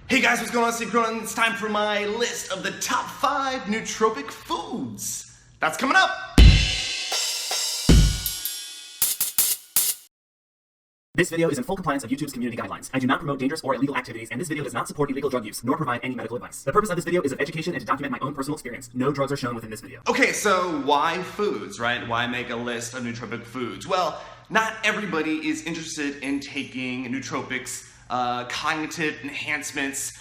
Hey guys, what's going on? Steve Cronin. It's time for my list of the top 5 nootropic foods. That's coming up. This video is in full compliance of YouTube's community guidelines. I do not promote dangerous or illegal activities, and this video does not support illegal drug use, nor provide any medical advice. The purpose of this video is of education and to document my own personal experience. No drugs are shown within this video. Okay, so why foods, right? Why make a list of nootropic foods? Well, not everybody is interested in taking nootropics, cognitive enhancements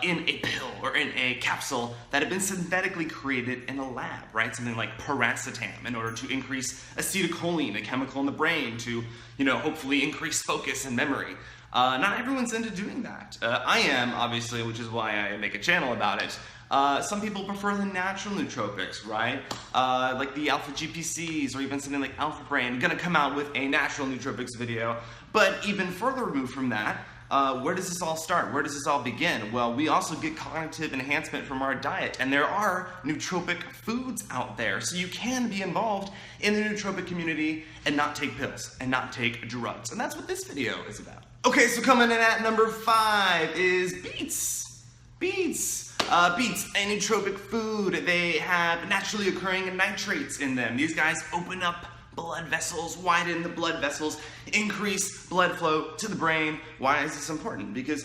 in a pill or in a capsule that have been synthetically created in a lab, right? Something like paracetam in order to increase acetylcholine, a chemical in the brain, to, hopefully increase focus and memory. Not everyone's into doing that. I am, obviously, which is why I make a channel about it. Some people prefer the natural nootropics, right? Like the alpha GPCs or even something like Alpha Brain. I'm gonna come out with a natural nootropics video. But even further removed from that, where does this all start? Where does this all begin? Well, we also get cognitive enhancement from our diet, and there are nootropic foods out there, so you can be involved in the nootropic community and not take pills and not take drugs, and that's what this video is about. Okay, so coming in at number 5 is beets. Beets, a nootropic food. They have naturally occurring nitrates in them. These guys open up blood vessels, widen the blood vessels, increase blood flow to the brain. Why is this important? Because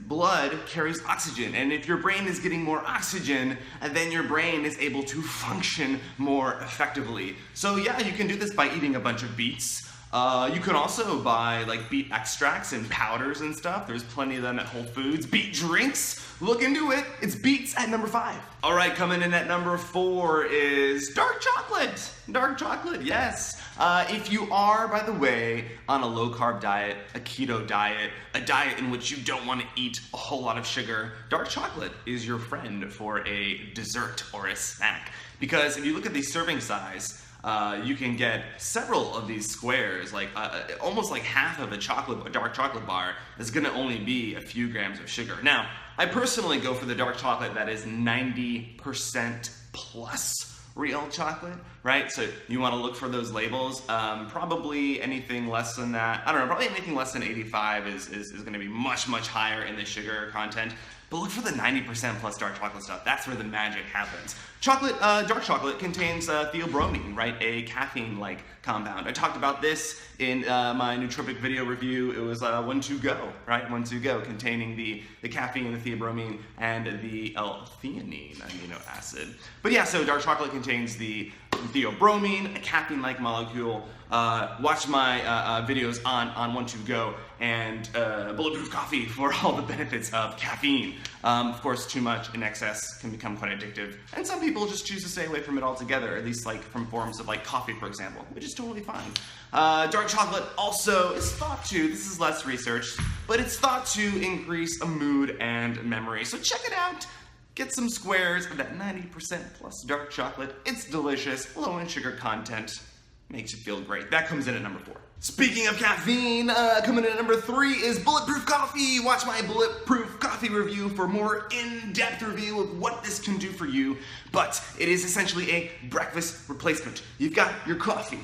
blood carries oxygen, and if your brain is getting more oxygen, then your brain is able to function more effectively. So yeah, you can do this by eating a bunch of beets. You can also buy like beet extracts and powders and stuff. There's plenty of them at Whole Foods. Beet drinks, look into it. It's beets at number 5. All right, coming in at number 4 is dark chocolate. Dark chocolate, yes. If you are, by the way, on a low-carb diet, a keto diet, a diet in which you don't want to eat a whole lot of sugar, dark chocolate is your friend for a dessert or a snack. Because if you look at the serving size, you can get several of these squares, like almost like half of a dark chocolate bar is going to only be a few grams of sugar. Now, I personally go for the dark chocolate that is 90% plus real chocolate, right? So you want to look for those labels. Probably anything less than that, I don't know, probably anything less than 85 is going to be much, much higher in the sugar content. But look for the 90% plus dark chocolate stuff. That's where the magic happens. Dark chocolate contains theobromine, right? A caffeine-like compound. I talked about this in my nootropic video review. It was 1,2-Go, right? 1,2-Go, containing the caffeine, the theobromine, and the L-theanine amino acid. But yeah, so dark chocolate contains the theobromine, a caffeine-like molecule. Watch my videos on 1,2-Go and Bulletproof Coffee for all the benefits of caffeine. Of course, too much in excess can become quite addictive, and some people just choose to stay away from it altogether, at least like from forms of like coffee, for example, which is totally fine. Dark chocolate also is thought to, this is less research, but it's thought to increase a mood and memory. So check it out. Get some squares of that 90% plus dark chocolate. It's delicious, low in sugar content. Makes you feel great. That comes in at number 4. Speaking of caffeine, coming in at number 3 is Bulletproof Coffee. Watch my Bulletproof Coffee review for more in-depth review of what this can do for you. But it is essentially a breakfast replacement. You've got your coffee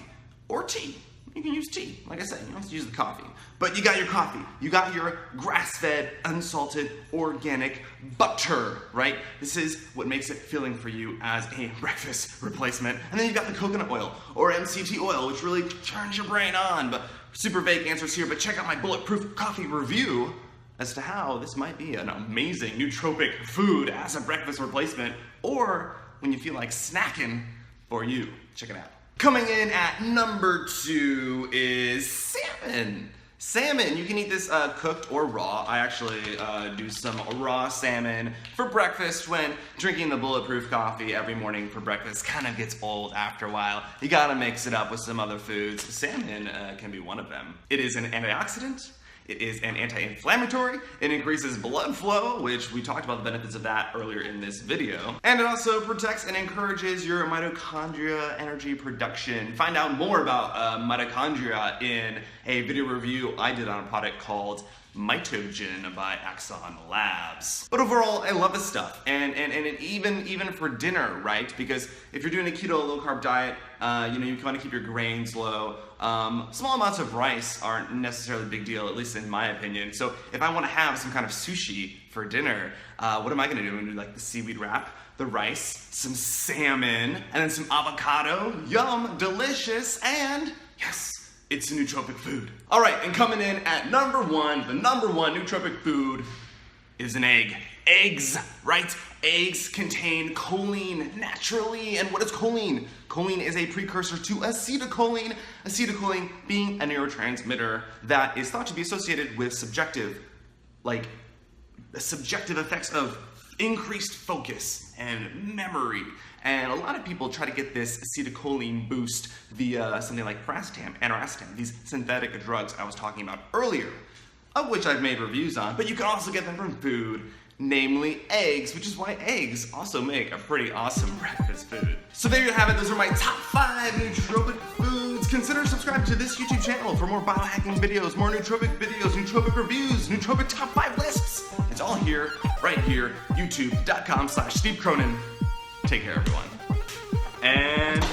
or tea. You can use tea, like I said, you don't have to use the coffee. But you got your coffee, you got your grass-fed, unsalted, organic butter, right? This is what makes it filling for you as a breakfast replacement. And then you've got the coconut oil, or MCT oil, which really turns your brain on. But super vague answers here, but check out my Bulletproof Coffee review as to how this might be an amazing nootropic food as a breakfast replacement, or when you feel like snacking for you. Check it out. Coming in at number 2 is salmon. Salmon, you can eat this cooked or raw. I actually do some raw salmon for breakfast when drinking the Bulletproof Coffee every morning for breakfast. Kind of gets old after a while. You gotta mix it up with some other foods. Salmon can be one of them. It is an antioxidant. It is an anti-inflammatory. It increases blood flow, which we talked about the benefits of that earlier in this video. And it also protects and encourages your mitochondria energy production. Find out more about mitochondria in a video review I did on a product called Mitogen by Axon Labs. But overall, I love this stuff, and even for dinner, right? Because if you're doing a keto low carb diet, you want to keep your grains low. Small amounts of rice aren't necessarily a big deal, at least in my opinion. So if I want to have some kind of sushi for dinner, what am I going to do? I'm going to do like the seaweed wrap, the rice, some salmon, and then some avocado. Yum, delicious, and yes, it's a nootropic food. All right, and coming in at number one, the number one nootropic food is an egg. Eggs, right? Eggs contain choline naturally. And what is choline? Choline is a precursor to acetylcholine. Acetylcholine being a neurotransmitter that is thought to be associated with subjective effects of increased focus and memory. And a lot of people try to get this acetylcholine boost via something like piracetam and aracetam, these synthetic drugs I was talking about earlier, of which I've made reviews on, but you can also get them from food, namely eggs, which is why eggs also make a pretty awesome breakfast food. So there you have it. Those are my top 5 nootropic foods. Consider subscribing to this YouTube channel for more biohacking videos, more nootropic videos, nootropic reviews, nootropic top 5 lists. It's all here, right here, youtube.com/Steve Cronin. Take care, everyone. And